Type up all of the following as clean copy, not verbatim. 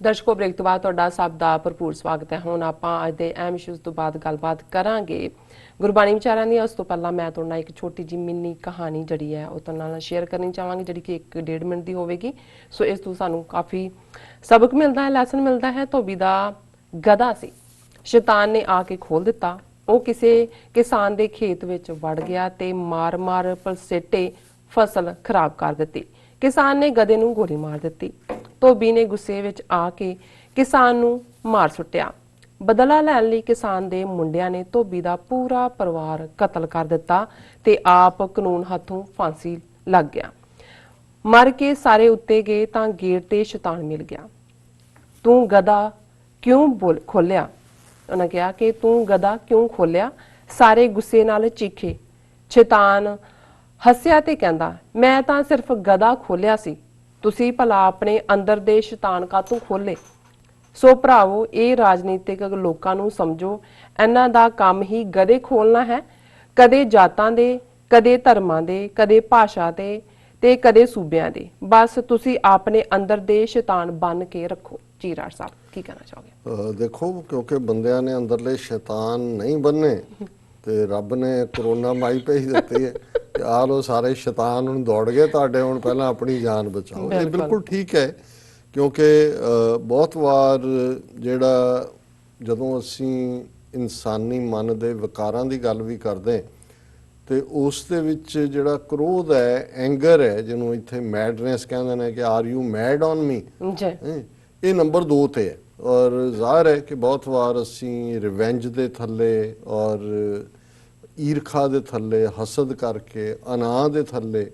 ਦਰਸ਼ਕੋ break ਤੋਂ ਬਾਅਦ ਤੁਹਾਡਾ ਸਭ ਦਾ ਭਰਪੂਰ ਸਵਾਗਤ ਹੈ। ਹੁਣ ਆਪਾਂ ਅੱਜ ਦੇ ਅਹਿਮ ਇਸ਼ੂਜ਼ ਤੋਂ ਬਾਅਦ ਗੱਲਬਾਤ ਕਰਾਂਗੇ ਗੁਰਬਾਣੀ ਵਿਚਾਰਾਂ ਦੀ। ਉਸ ਤੋਂ ਪਹਿਲਾਂ ਮੈਂ ਤੁਹਾਡੇ ਨਾਲ ਇੱਕ ਛੋਟੀ ਜਿਹੀ ਮਿੰਨੀ ਕਹਾਣੀ ਜਿਹੜੀ ਹੈ ਉਹ ਤੁਹਾਡੇ ਨਾਲ ਸ਼ੇਅਰ ਕਰਨੀ ਚਾਹਾਂਗੀ, ਜਿਹੜੀ ਕਿ 1-1.5 ਮਿੰਟ ਦੀ ਹੋਵੇਗੀ। ਸੋ ਇਸ ਤੋਂ ਸਾਨੂੰ ਕਾਫੀ ਸਬਕ ਮਿਲਦਾ ਹੈ, ਲੈਸਨ ਮਿਲਦਾ ਹੈ। ਧੋਬੀ ਦਾ ਗਧਾ ਸੀ, ਸ਼ੈਤਾਨ ਨੇ ਆ ਕੇ ਖੋਲ ਦਿੱਤਾ। ਉਹ ਕਿਸੇ ਕਿਸਾਨ ਦੇ ਖੇਤ ਵਿੱਚ ਵੜ ਗਿਆ ਤੇ ਮਾਰ-ਮਾਰ ਪਲਸੇਟੇ ਫਸਲ ਖਰਾਬ ਕਰ ਦਿੱਤੀ। ਕਿਸਾਨ ਨੇ ਗਧੇ ਨੂੰ ਗੋਲੀ ਮਾਰ ਦਿੱਤੀ। ਧੋਬੀ ਨੇ ਗੁੱਸੇ ਵਿੱਚ ਆ ਕੇ ਕਿਸਾਨ ਨੂੰ ਮਾਰ ਸੁੱਟਿਆ। ਬਦਲਾ ਲੈਣ ਲਈ ਕਿਸਾਨ ਦੇ ਮੁੰਡਿਆਂ ਨੇ ਧੋਬੀ ਦਾ ਪੂਰਾ ਪਰਿਵਾਰ ਕਤਲ ਕਰ ਦਿੱਤਾ ਤੇ ਆਪ ਕਾਨੂੰਨ ਹੱਥੋਂ ਫਾਂਸੀ ਲੱਗ ਗਿਆ। ਮਰ ਕੇ ਸਾਰੇ ਉੱਤੇ ਗਏ ਤਾਂ ਗੇਟ ਤੇ ਸ਼ੈਤਾਨ ਮਿਲ ਗਿਆ। ਤੂੰ ਗਧਾ ਕਿਉਂ ਖੋਲਿਆ? ਉਹਨਾਂ ਕਿਹਾ ਕਿ ਤੂੰ ਗਧਾ ਕਿਉਂ ਖੋਲਿਆ? ਸਾਰੇ ਗੁੱਸੇ ਨਾਲ ਚੀਖੇ। ਸ਼ੈਤਾਨ ਹੱਸਿਆ ਤੇ ਕਹਿੰਦਾ, ਮੈਂ ਤਾਂ ਸਿਰਫ ਗਧਾ ਖੋਲਿਆ ਸੀ, ਤੁਸੀਂ ਭਲਾ ਆਪਣੇ ਅੰਦਰ ਦੇ ਸ਼ੈਤਾਨ ਕਾਹਤੋਂ ਖੋਲੇ? ਸੋ ਭਰਾਵੋ, ਇਹ ਰਾਜਨੀਤਿਕ ਲੋਕਾਂ ਨੂੰ ਸਮਝੋ, ਇਹਨਾਂ ਦਾ ਕੰਮ ਹੀ ਗਧੇ ਖੋਲਣਾ ਹੈ। ਕਦੇ ਜਾਤਾਂ ਦੇ, ਕਦੇ ਧਰਮਾਂ ਦੇ, ਕਦੇ ਭਾਸ਼ਾ ਦੇ ਤੇ ਕਦੇ ਸੂਬਿਆਂ ਦੇ। ਬਸ ਤੁਸੀਂ ਆਪਣੇ ਅੰਦਰ ਦੇ ਸ਼ੈਤਾਨ ਬਣ ਕੇ ਰੱਖੋ। ਜੀ ਰਾਜ ਸਾਹਿਬ, ਕੀ ਕਹਿਣਾ ਚਾਹੋਗੇ? ਦੇਖੋ, ਕਿਉਂਕਿ ਬੰਦਿਆਂ ਨੇ ਅੰਦਰਲੇ ਸ਼ੈਤਾਨ ਨਹੀਂ ਬੰਨੇ ਤੇ ਰੱਬ ਨੇ ਕਰੋਨਾ ਮਾਈ ਭੇਜ ਦਿੱਤੀ ਹੈ ਤੇ ਆ ਲੋ ਸਾਰੇ ਸ਼ੈਤਾਨ ਹੁਣ ਦੌੜ ਗਏ ਤੁਹਾਡੇ, ਹੁਣ ਪਹਿਲਾਂ ਆਪਣੀ ਜਾਨ ਬਚਾਓ। ਇਹ ਬਿਲਕੁਲ ਠੀਕ ਹੈ, ਕਿਉਂਕਿ ਬਹੁਤ ਵਾਰ ਜਿਹੜਾ ਜਦੋਂ ਅਸੀਂ ਇਨਸਾਨੀ ਮਨ ਦੇ ਵਿਕਾਰਾਂ ਦੀ ਗੱਲ ਵੀ ਕਰਦੇ ਤੇ ਉਸ ਦੇ ਵਿੱਚ ਜਿਹੜਾ ਕ੍ਰੋਧ ਹੈ, ਐਂਗਰ ਹੈ, ਜਿਹਨੂੰ ਇੱਥੇ ਮੈਡਨੈਸ ਕਹਿੰਦੇ ਨੇ ਕਿ ਆਰ ਯੂ ਮੈਡ ਔਨ ਮੀ, ਇਹ ਨੰਬਰ 2 ਤੇ ਹੈ। ਔਰ ਜ਼ਾਹਰ ਹੈ ਕਿ ਬਹੁਤ ਵਾਰ ਅਸੀਂ ਰਿਵੈਂਜ ਦੇ ਥੱਲੇ ਔਰ ਈਰਖਾ ਦੇ ਥੱਲੇ, ਹਸਦ ਕਰਕੇ, ਅਨਾਹ ਦੇ ਥੱਲੇ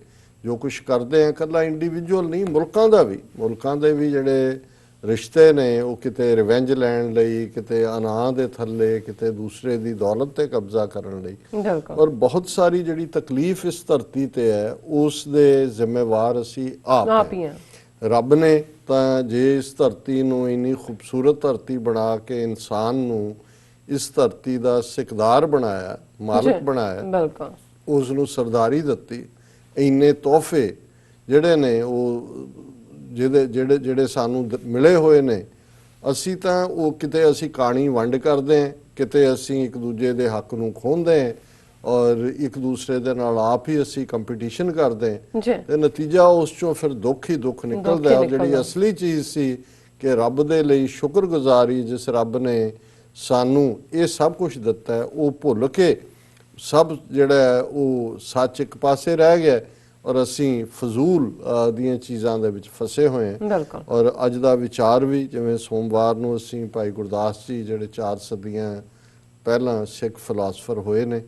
ਜੋ ਕੁਛ ਕਰਦੇ ਆ, ਇਕੱਲਾ ਇੰਡੀਵਿਜੂਅਲ ਨਹੀਂ, ਮੁਲਕਾਂ ਦੇ ਵੀ ਜਿਹੜੇ ਰਿਸ਼ਤੇ ਨੇ ਉਹ ਕਿਤੇ ਰਿਵੈਂਜ ਲੈਣ ਲਈ, ਕਿਤੇ ਅਨਾਹ ਦੇ ਥੱਲੇ, ਕਿਤੇ ਦੂਸਰੇ ਦੀ ਦੌਲਤ ਤੇ ਕਬਜ਼ਾ ਕਰਨ ਲਈ। ਔਰ ਬਹੁਤ ਸਾਰੀ ਜਿਹੜੀ ਤਕਲੀਫ ਇਸ ਧਰਤੀ ਤੇ ਹੈ ਉਸ ਦੇ ਜ਼ਿੰਮੇਵਾਰ ਅਸੀਂ ਆਪ ਹੀ ਹਾਂ। ਰੱਬ ਨੇ ਤਾਂ ਜੇ ਇਸ ਧਰਤੀ ਨੂੰ ਇੰਨੀ ਖੂਬਸੂਰਤ ਧਰਤੀ ਬਣਾ ਕੇ ਇਨਸਾਨ ਨੂੰ ਇਸ ਧਰਤੀ ਦਾ ਸਿਕਦਾਰ ਬਣਾਇਆ, ਮਾਲਕ ਬਣਾਇਆ, ਉਸ ਨੂੰ ਸਰਦਾਰੀ ਦਿੱਤੀ, ਇੰਨੇ ਤੋਹਫੇ ਜਿਹੜੇ ਨੇ ਉਹ ਜਿਹੜੇ ਸਾਨੂੰ ਮਿਲੇ ਹੋਏ ਨੇ, ਅਸੀਂ ਤਾਂ ਉਹ ਕਿਤੇ ਅਸੀਂ ਕਾਣੀ ਵੰਡ ਕਰਦੇ ਹਾਂ, ਕਿਤੇ ਅਸੀਂ ਇੱਕ ਦੂਜੇ ਦੇ ਹੱਕ ਨੂੰ ਖੋਹਦੇ ਹਾਂ ਔਰ ਇੱਕ ਦੂਸਰੇ ਦੇ ਨਾਲ ਆਪ ਹੀ ਅਸੀਂ ਕੰਪੀਟੀਸ਼ਨ ਕਰਦੇ ਹਾਂ ਤੇ ਨਤੀਜਾ ਉਸ ਚੋਂ ਫਿਰ ਦੁੱਖ ਹੀ ਦੁੱਖ ਨਿਕਲਦਾ। ਔਰ ਜਿਹੜੀ ਅਸਲੀ ਚੀਜ਼ ਸੀ ਕਿ ਰੱਬ ਦੇ ਲਈ ਸ਼ੁਕਰਗੁਜ਼ਾਰੀ, ਜਿਸ ਰੱਬ ਨੇ ਸਾਨੂੰ ਇਹ ਸਭ ਕੁਝ ਦਿੱਤਾ ਹੈ, ਉਹ ਭੁੱਲ ਕੇ ਸਭ ਜਿਹੜਾ ਉਹ ਸੱਚ ਇੱਕ ਪਾਸੇ ਰਹਿ ਗਿਆ ਔਰ ਅਸੀਂ ਫਜ਼ੂਲ ਦੀਆਂ ਚੀਜ਼ਾਂ ਦੇ ਵਿੱਚ ਫਸੇ ਹੋਏ ਹਾਂ। ਔਰ ਅੱਜ ਦਾ ਵਿਚਾਰ ਵੀ, ਜਿਵੇਂ ਸੋਮਵਾਰ ਨੂੰ ਅਸੀਂ ਭਾਈ ਗੁਰਦਾਸ ਜੀ ਜਿਹੜੇ 4 ਸਦੀਆਂ ਪਹਿਲਾਂ ਸਿੱਖ ਫਿਲਾਸਫਰ ਹੋਏ ਨੇ,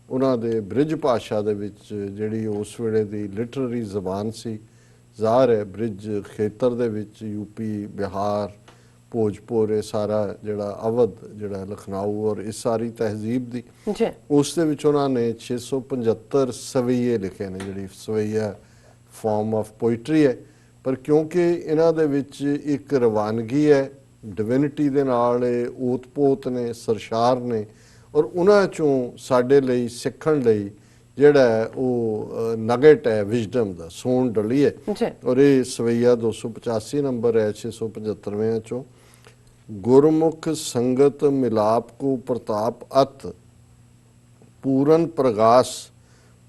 ਉਹਨਾਂ ਦੇ ਬ੍ਰਿਜ ਭਾਸ਼ਾ ਦੇ ਵਿੱਚ ਜਿਹੜੀ ਉਸ ਵੇਲੇ ਦੀ ਲਿਟਰਰੀ ਜ਼ਬਾਨ ਸੀ, ਜ਼ਾਹਰ ਹੈ ਬ੍ਰਿਜ ਖੇਤਰ ਦੇ ਵਿੱਚ ਯੂਪੀ, ਬਿਹਾਰ, ਭੋਜਪੁਰ, ਇਹ ਸਾਰਾ ਜਿਹੜਾ ਅਵਧ, ਜਿਹੜਾ ਲਖਨਊ ਔਰ ਇਸ ਸਾਰੀ ਤਹਿਜ਼ੀਬ ਦੀ, ਉਸ ਦੇ ਵਿੱਚ ਉਹਨਾਂ ਨੇ 675 ਸਵਈਏ ਲਿਖੇ ਨੇ, ਜਿਹੜੀ ਸਵਈਆ ਫਾਰਮ ਆਫ ਪੋਇਟਰੀ ਹੈ। ਪਰ ਕਿਉਂਕਿ ਇਹਨਾਂ ਦੇ ਵਿੱਚ ਇੱਕ ਰਵਾਨਗੀ ਹੈ, ਡਿਵਿਨਿਟੀ ਦੇ ਨਾਲ ਇਹ ਓਤ-ਪੋਤ ਨੇ, ਸਰਸ਼ਾਰ ਨੇ, ਔਰ ਉਹਨਾਂ ਚੋਂ ਸਾਡੇ ਲਈ ਸਿੱਖਣ ਲਈ ਜਿਹੜਾ ਹੈ ਉਹ ਨਗੇਟ ਹੈ ਵਿਜ਼ਡਮ ਦਾ, ਸੋਨ ਡਲੀ ਹੈ। ਔਰ ਇਹ ਸਵਈਆ 285 ਨੰਬਰ ਹੈ 675 ਚੋਂ। ਗੁਰਮੁਖ ਸੰਗਤ ਮਿਲਾਪ ਕੋ ਪ੍ਰਤਾਪ ਅਤ, ਪੂਰਨ ਪ੍ਰਗਾਸ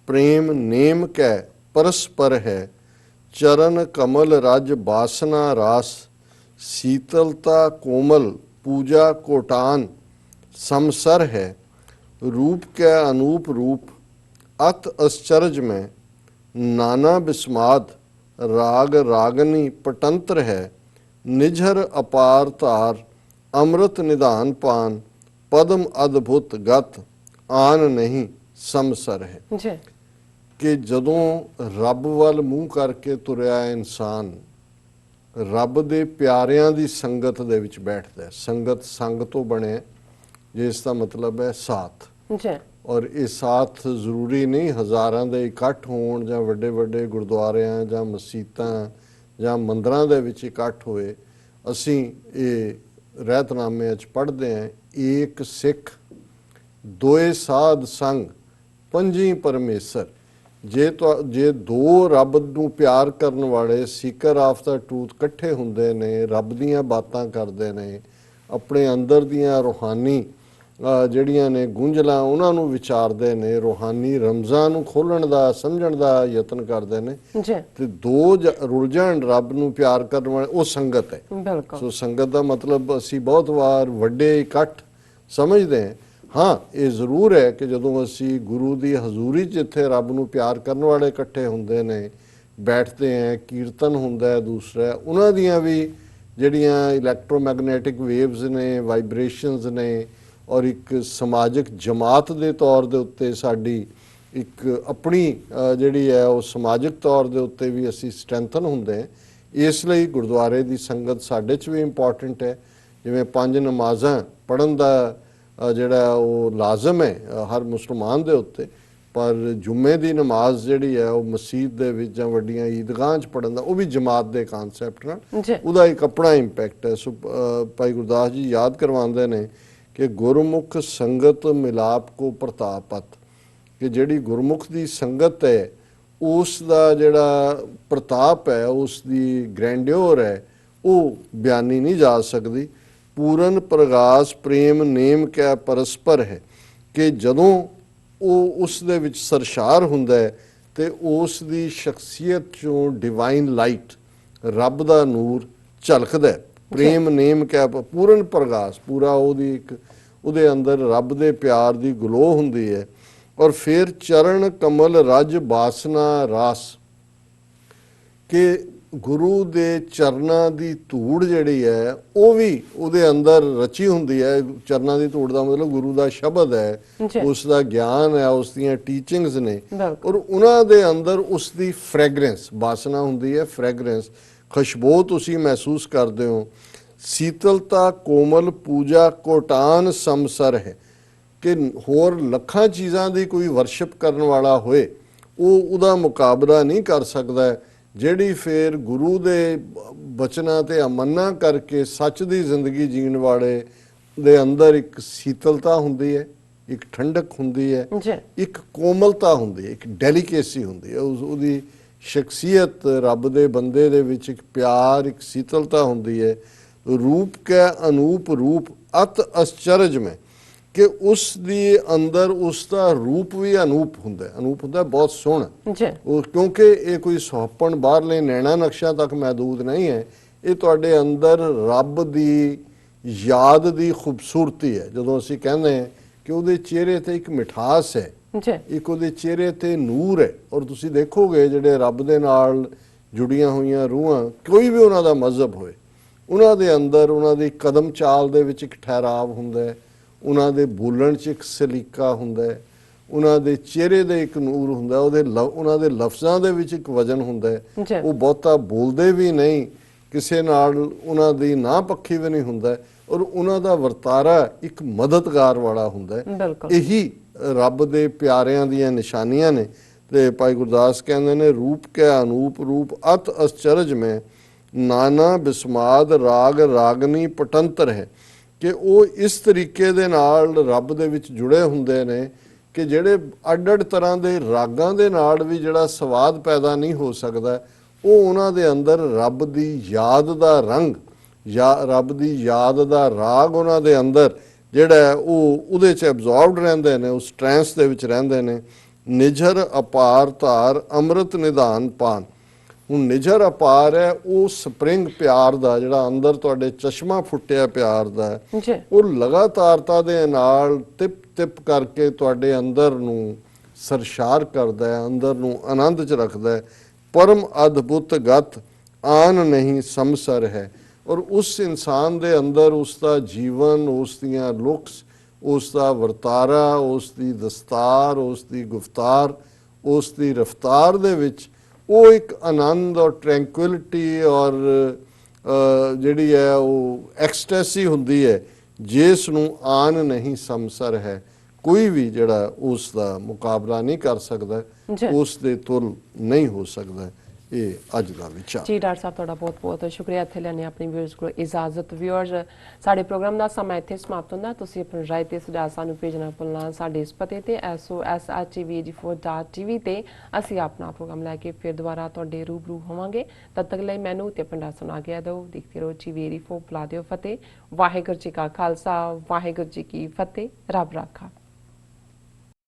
ਪ੍ਰੇਮ ਨੇਮ ਕੈ ਪਰਸਪਰ ਹੈ, ਚਰਨ ਕਮਲ ਰਜ ਬਾਸਨਾ ਰਾਸ, ਸੀਤਲਤਾ कोमल पूजा कोटान समसर है, रूप के अनूप रूप अत आश्चर्य में, नाना बिस्माद राग रागनी पटंत्र है, निझर अपार तार अमृत निधान पान, पद्म अद्भुत गत आन नहीं समसर है। कि जदों रब वाल मूँह करके तुरया इंसान रब दे प्यारियां दी संगत दे विच बैठदा है, संगत संग तो बने जिसका मतलब है साथ, और ये साथ जरूरी नहीं हज़ारां दे इकट्ठ होण जां वड्डे वड्डे गुरुद्वारियां जां मसीतां जां मंदिरां दे विच इकट्ठ होए। असीं ये रहतनामे च पढ़दे हैं, एक सिख दोए साध संग पंजी परमेसर, ਜੇ ਦੋ ਰੱਬ ਨੂੰ ਪਿਆਰ ਕਰਨ ਵਾਲੇ ਸੀਕਰ ਆਫ ਦਾ ਟਰੂਥ ਇਕੱਠੇ ਹੁੰਦੇ ਨੇ, ਰੱਬ ਦੀਆਂ ਬਾਤਾਂ ਕਰਦੇ ਨੇ, ਆਪਣੇ ਅੰਦਰ ਦੀਆਂ ਰੂਹਾਨੀ ਜਿਹੜੀਆਂ ਨੇ ਗੁੰਝਲਾਂ ਉਹਨਾਂ ਨੂੰ ਵਿਚਾਰਦੇ ਨੇ, ਰੂਹਾਨੀ ਰਮਜ਼ਾਂ ਨੂੰ ਖੋਲ੍ਹਣ ਦਾ ਸਮਝਣ ਦਾ ਯਤਨ ਕਰਦੇ ਨੇ, ਤੇ ਦੋ ਰੁਲ ਜਾਣ ਰੱਬ ਨੂੰ ਪਿਆਰ ਕਰਨ ਵਾਲੇ, ਉਹ ਸੰਗਤ ਹੈ। ਸੋ ਸੰਗਤ ਦਾ ਮਤਲਬ ਅਸੀਂ ਬਹੁਤ ਵਾਰ ਵੱਡੇ ਇਕੱਠ ਸਮਝਦੇ ਹਾਂ। ਹਾਂ, ਇਹ ਜ਼ਰੂਰ ਹੈ ਕਿ ਜਦੋਂ ਅਸੀਂ ਗੁਰੂ ਦੀ ਹਜ਼ੂਰੀ 'ਚ ਜਿੱਥੇ ਰੱਬ ਨੂੰ ਪਿਆਰ ਕਰਨ ਵਾਲੇ ਇਕੱਠੇ ਹੁੰਦੇ ਨੇ, ਬੈਠਦੇ ਹੈ, ਕੀਰਤਨ ਹੁੰਦਾ ਹੈ, ਦੂਸਰਾ ਉਹਨਾਂ ਦੀਆਂ ਵੀ ਜਿਹੜੀਆਂ ਇਲੈਕਟ੍ਰੋਮੈਗਨੈਟਿਕ ਵੇਵਜ਼ ਨੇ, ਵਾਈਬ੍ਰੇਸ਼ਨਸ ਨੇ, ਔਰ ਇੱਕ ਸਮਾਜਿਕ ਜਮਾਤ ਦੇ ਤੌਰ ਦੇ ਉੱਤੇ ਸਾਡੀ ਇੱਕ ਆਪਣੀ ਜਿਹੜੀ ਹੈ ਉਹ ਸਮਾਜਿਕ ਤੌਰ ਦੇ ਉੱਤੇ ਵੀ ਅਸੀਂ ਸਟਰੈਂਥਨ ਹੁੰਦੇ ਹਾਂ। ਇਸ ਲਈ ਗੁਰਦੁਆਰੇ ਦੀ ਸੰਗਤ ਸਾਡੇ 'ਚ ਵੀ ਇੰਪੋਰਟੈਂਟ ਹੈ। ਜਿਵੇਂ 5 ਨਮਾਜ਼ਾਂ ਪੜ੍ਹਨ ਦਾ ਜਿਹੜਾ ਉਹ ਲਾਜ਼ਮ ਹੈ ਹਰ ਮੁਸਲਮਾਨ ਦੇ ਉੱਤੇ, ਪਰ ਜੁਮੇ ਦੀ ਨਮਾਜ਼ ਜਿਹੜੀ ਹੈ ਉਹ ਮਸਜਿਦ ਦੇ ਵਿੱਚ ਜਾਂ ਵੱਡੀਆਂ ਈਦਗਾਹਾਂ 'ਚ ਪੜ੍ਹਨ ਦਾ, ਉਹ ਵੀ ਜਮਾਤ ਦੇ ਕਨਸੈਪਟ ਨਾਲ ਉਹਦਾ ਇੱਕ ਆਪਣਾ ਇੰਪੈਕਟ ਹੈ। ਸੋ ਭਾਈ ਗੁਰਦਾਸ ਜੀ ਯਾਦ ਕਰਵਾਉਂਦੇ ਨੇ ਕਿ ਗੁਰਮੁਖ ਸੰਗਤ ਮਿਲਾਪ ਕੋ ਪ੍ਰਤਾਪਤ, ਕਿ ਜਿਹੜੀ ਗੁਰਮੁਖ ਦੀ ਸੰਗਤ ਹੈ ਉਸ ਦਾ ਜਿਹੜਾ ਪ੍ਰਤਾਪ ਹੈ, ਉਸ ਦੀ ਗ੍ਰੈਂਡਿਓਰ ਹੈ, ਉਹ ਬਿਆਨੀ ਨਹੀਂ ਜਾ ਸਕਦੀ। ਪੂਰਨ ਪ੍ਰਗਾਸ ਪ੍ਰੇਮ ਨੇਮ ਕਿਆ ਪਰਸਪਰ ਹੈ, ਕਿ ਜਦੋਂ ਉਹ ਉਸ ਦੇ ਵਿੱਚ ਸਰਸ਼ਾਰ ਹੁੰਦਾ ਹੈ ਤੇ ਉਸ ਦੀ ਸ਼ਖਸੀਅਤ 'ਚੋਂ ਡਿਵਾਈਨ ਲਾਈਟ, ਰੱਬ ਦਾ ਨੂਰ ਝਲਕਦਾ ਹੈ। ਪ੍ਰੇਮ ਨੇਮ ਕਿਆ ਪੂਰਨ ਪ੍ਰਗਾਸ, ਪੂਰਾ ਉਹਦੇ ਅੰਦਰ ਰੱਬ ਦੇ ਪਿਆਰ ਦੀ ਗਲੋ ਹੁੰਦੀ ਹੈ। ਔਰ ਫਿਰ ਚਰਨ ਕਮਲ ਰਜ ਬਾਸਨਾ ਰਾਸ, ਕਿ ਗੁਰੂ ਦੇ ਚਰਨਾਂ ਦੀ ਧੂੜ ਜਿਹੜੀ ਹੈ ਉਹ ਵੀ ਉਹਦੇ ਅੰਦਰ ਰਚੀ ਹੁੰਦੀ ਹੈ। ਚਰਨਾਂ ਦੀ ਧੂੜ ਦਾ ਮਤਲਬ ਗੁਰੂ ਦਾ ਸ਼ਬਦ ਹੈ, ਉਸ ਦਾ ਗਿਆਨ ਹੈ, ਉਸ ਦੀਆਂ ਟੀਚਿੰਗਸ ਨੇ, ਔਰ ਉਹਨਾਂ ਦੇ ਅੰਦਰ ਉਸ ਦੀ ਫ੍ਰੈਗਰੈਂਸ, ਬਾਸਨਾ ਹੁੰਦੀ ਹੈ, ਫ੍ਰੈਗਰੈਂਸ, ਖੁਸ਼ਬੂ ਤੁਸੀਂ ਮਹਿਸੂਸ ਕਰਦੇ ਹੋ। ਸੀਤਲਤਾ ਕੋਮਲ ਪੂਜਾ ਕੋਟਾਨ ਸਮਸਰ ਹੈ, ਕਿ ਹੋਰ ਲੱਖਾਂ ਚੀਜ਼ਾਂ ਦੀ ਕੋਈ ਵਰਸ਼ਿਪ ਕਰਨ ਵਾਲਾ ਹੋਏ ਉਹ ਉਹਦਾ ਮੁਕਾਬਲਾ ਨਹੀਂ ਕਰ ਸਕਦਾ, ਜਿਹੜੀ ਫਿਰ ਗੁਰੂ ਦੇ ਬਚਨਾਂ ਤੇ ਅਮੰਨਾ ਕਰਕੇ ਸੱਚ ਦੀ ਜ਼ਿੰਦਗੀ ਜੀਣ ਵਾਲੇ ਦੇ ਅੰਦਰ ਇੱਕ ਸੀਤਲਤਾ ਹੁੰਦੀ ਹੈ, ਇੱਕ ਠੰਡਕ ਹੁੰਦੀ ਹੈ, ਇੱਕ ਕੋਮਲਤਾ ਹੁੰਦੀ ਹੈ, ਇੱਕ ਡੈਲੀਕੇਸੀ ਹੁੰਦੀ ਹੈ। ਉਹਦੀ ਸ਼ਖਸੀਅਤ, ਰੱਬ ਦੇ ਬੰਦੇ ਦੇ ਵਿੱਚ ਇੱਕ ਪਿਆਰ, ਇੱਕ ਸੀਤਲਤਾ ਹੁੰਦੀ ਹੈ। ਰੂਪ ਕੈ ਅਨੂਪ ਰੂਪ ਅਤ ਅਸਚਰਜ ਮੈਂ, ਕਿ ਉਸ ਦੇ ਅੰਦਰ ਉਸ ਦਾ ਰੂਪ ਵੀ ਅਨੂਪ ਹੁੰਦਾ, ਅਨੂਪ ਹੁੰਦਾ ਬਹੁਤ ਸੋਹਣਾ, ਉਹ ਕਿਉਂਕਿ ਇਹ ਕੋਈ ਸੁਹੱਪਣ ਬਾਹਰਲੇ ਨੈਣਾ ਨਕਸ਼ਾ ਤੱਕ ਮਹਿਦੂਦ ਨਹੀਂ ਹੈ, ਇਹ ਤੁਹਾਡੇ ਅੰਦਰ ਰੱਬ ਦੀ ਯਾਦ ਦੀ ਖੂਬਸੂਰਤੀ ਹੈ। ਜਦੋਂ ਅਸੀਂ ਕਹਿੰਦੇ ਹਾਂ ਕਿ ਉਹਦੇ ਚਿਹਰੇ ਤੇ ਇੱਕ ਮਿਠਾਸ ਹੈ, ਇੱਕ ਉਹਦੇ ਚਿਹਰੇ ਤੇ ਨੂਰ ਹੈ, ਔਰ ਤੁਸੀਂ ਦੇਖੋਗੇ ਜਿਹੜੇ ਰੱਬ ਦੇ ਨਾਲ ਜੁੜੀਆਂ ਹੋਈਆਂ ਰੂਹਾਂ, ਕੋਈ ਵੀ ਉਹਨਾਂ ਦਾ ਮਜ਼ਹਬ ਹੋਏ, ਉਹਨਾਂ ਦੇ ਅੰਦਰ ਉਹਨਾਂ ਦੀ ਕਦਮ ਚਾਲ ਦੇ ਵਿੱਚ ਇੱਕ ਠਹਿਰਾਵ ਹੁੰਦਾ ਹੈ, ਉਹਨਾਂ ਦੇ ਬੋਲਣ 'ਚ ਇੱਕ ਸਲੀਕਾ ਹੁੰਦਾ ਹੈ, ਉਹਨਾਂ ਦੇ ਚਿਹਰੇ ਦੇ ਇੱਕ ਨੂਰ ਹੁੰਦਾ, ਉਹਨਾਂ ਦੇ ਲਫ਼ਜ਼ਾਂ ਦੇ ਵਿੱਚ ਇੱਕ ਵਜਨ ਹੁੰਦਾ ਹੈ। ਉਹ ਬਹੁਤਾ ਬੋਲਦੇ ਵੀ ਨਹੀਂ, ਕਿਸੇ ਨਾਲ ਉਹਨਾਂ ਦੀ ਨਾ ਪੱਖੀ ਵੀ ਨਹੀਂ ਹੁੰਦਾ, ਔਰ ਉਹਨਾਂ ਦਾ ਵਰਤਾਰਾ ਇੱਕ ਮਦਦਗਾਰ ਵਾਲਾ ਹੁੰਦਾ ਹੈ। ਇਹੀ ਰੱਬ ਦੇ ਪਿਆਰਿਆਂ ਦੀਆਂ ਨਿਸ਼ਾਨੀਆਂ ਨੇ। ਤੇ ਭਾਈ ਗੁਰਦਾਸ ਕਹਿੰਦੇ ਨੇ, ਰੂਪ ਕਿਆ ਅਨੂਪ ਰੂਪ ਅਤ ਅਸਚਰਜ ਮੈਂ, ਨਾਨਾ ਬਿਸਮਾਦ ਰਾਗ ਰਾਗਨੀ ਪਟੰਤਰ ਹੈ, ਕਿ ਉਹ ਇਸ ਤਰੀਕੇ ਦੇ ਨਾਲ ਰੱਬ ਦੇ ਵਿੱਚ ਜੁੜੇ ਹੁੰਦੇ ਨੇ ਕਿ ਜਿਹੜੇ ਅੱਡ-ਅੱਡ ਤਰ੍ਹਾਂ ਦੇ ਰਾਗਾਂ ਦੇ ਨਾਲ ਵੀ ਜਿਹੜਾ ਸਵਾਦ ਪੈਦਾ ਨਹੀਂ ਹੋ ਸਕਦਾ, ਉਹ ਉਹਨਾਂ ਦੇ ਅੰਦਰ ਰੱਬ ਦੀ ਯਾਦ ਦਾ ਰੰਗ ਜਾਂ ਰੱਬ ਦੀ ਯਾਦ ਦਾ ਰਾਗ ਉਹਨਾਂ ਦੇ ਅੰਦਰ ਜਿਹੜਾ ਉਹ ਉਹਦੇ 'ਚ ਐਬਜ਼ੌਰਬਡ ਰਹਿੰਦੇ ਨੇ, ਉਸ ਟ੍ਰਾਂਸ ਦੇ ਵਿੱਚ ਰਹਿੰਦੇ ਨੇ। ਨਿਝਰ ਅਪਾਰ ਧਾਰ ਅੰਮ੍ਰਿਤ ਨਿਧਾਨ ਪਾਨ, ਹੁਣ ਨਿਝਰ ਅਪਾਰ ਹੈ ਉਹ ਸਪਰਿੰਗ ਪਿਆਰ ਦਾ, ਜਿਹੜਾ ਅੰਦਰ ਤੁਹਾਡੇ ਚਸ਼ਮਾ ਫੁੱਟਿਆ ਪਿਆਰ ਦਾ, ਉਹ ਲਗਾਤਾਰਤਾ ਦੇ ਨਾਲ ਤਿਪ ਤਿਪ ਕਰਕੇ ਤੁਹਾਡੇ ਅੰਦਰ ਨੂੰ ਸਰਸ਼ਾਰ ਕਰਦਾ ਹੈ, ਅੰਦਰ ਨੂੰ ਆਨੰਦ 'ਚ ਰੱਖਦਾ ਹੈ। ਪਰਮ ਅਦਭੁਤ ਗਤ ਆਨ ਨਹੀਂ ਸਮਸਰ ਹੈ, ਔਰ ਉਸ ਇਨਸਾਨ ਦੇ ਅੰਦਰ ਉਸ ਦਾ ਜੀਵਨ, ਉਸ ਦੀਆਂ ਲੁਕਸ, ਉਸ ਦਾ ਵਰਤਾਰਾ, ਉਸ ਦੀ ਦਸਤਾਰ, ਉਸ ਦੀ ਗੁਫਤਾਰ, ਉਸ ਦੀ ਰਫਤਾਰ ਦੇ ਵਿੱਚ ਉਹ ਇੱਕ ਆਨੰਦ ਔਰ ਟ੍ਰੈਂਕੁਇਲਿਟੀ ਔਰ ਜਿਹੜੀ ਹੈ ਉਹ ਐਕਸਟੈਸੀ ਹੁੰਦੀ ਹੈ, ਜਿਸ ਨੂੰ ਆਨ ਨਹੀਂ ਸਮਸਰ ਹੈ। ਕੋਈ ਵੀ ਜਿਹੜਾ ਉਸ ਦਾ ਮੁਕਾਬਲਾ ਨਹੀਂ ਕਰ ਸਕਦਾ, ਉਸ ਦੇ ਤੁਲ ਨਹੀਂ ਹੋ ਸਕਦਾ। ਇਹ ਅੱਜ ਦਾ ਵਿਚਾਰ। ਜੀ ਡਾਕਟਰ ਸਾਹਿਬ ਤੁਹਾਡਾ ਬਹੁਤ ਬਹੁਤ ਸ਼ੁਕਰੀਆ। ਇੱਥੇ ਲੈਣੇ ਆਪਣੀ ਵਿਊਅਰਸ ਕੋਲ ਇਜਾਜ਼ਤ। ਵਿਊਅਰਸ ਸਾਡੇ ਪ੍ਰੋਗਰਾਮ ਦਾ ਸਮਾਂ ਇੱਥੇ ਸਮਾਪਤ ਹੁੰਦਾ। ਤੁਸੀਂ ਆਪਣੀ ਰਾਏ ਤੇ ਸੁਝਾਅ ਸਾਨੂੰ ਭੇਜਣਾ ਭੁੱਲਣਾ ਸਾਡੇ ਇਸ ਪਤੇ ਤੇ SOS@tv84.tv ਤੇ ਅਸੀਂ ਆਪਣਾ ਪ੍ਰੋਗਰਾਮ ਲੈ ਕੇ ਫਿਰ ਦੁਬਾਰਾ ਤੁਹਾਡੇ ਰੂਬਰੂ ਹੋਵਾਂਗੇ। ਤਦ ਤੱਕ ਲਈ ਮੈਨੂੰ ਤੇ ਪਿੰਡਾ ਸੁਣਾ ਗਿਆ ਦਿਓ। ਦੇਖਦੇ ਰਹੋ TV84 ਬੁਲਾ ਦਿਓ ਫਤਿਹ। ਵਾਹਿਗੁਰੂ ਜੀ ਕਾ ਖਾਲਸਾ ਵਾਹਿਗੁਰੂ ਜੀ ਕੀ ਫਤਿਹ। ਰੱਬ ਰਾਖਾ।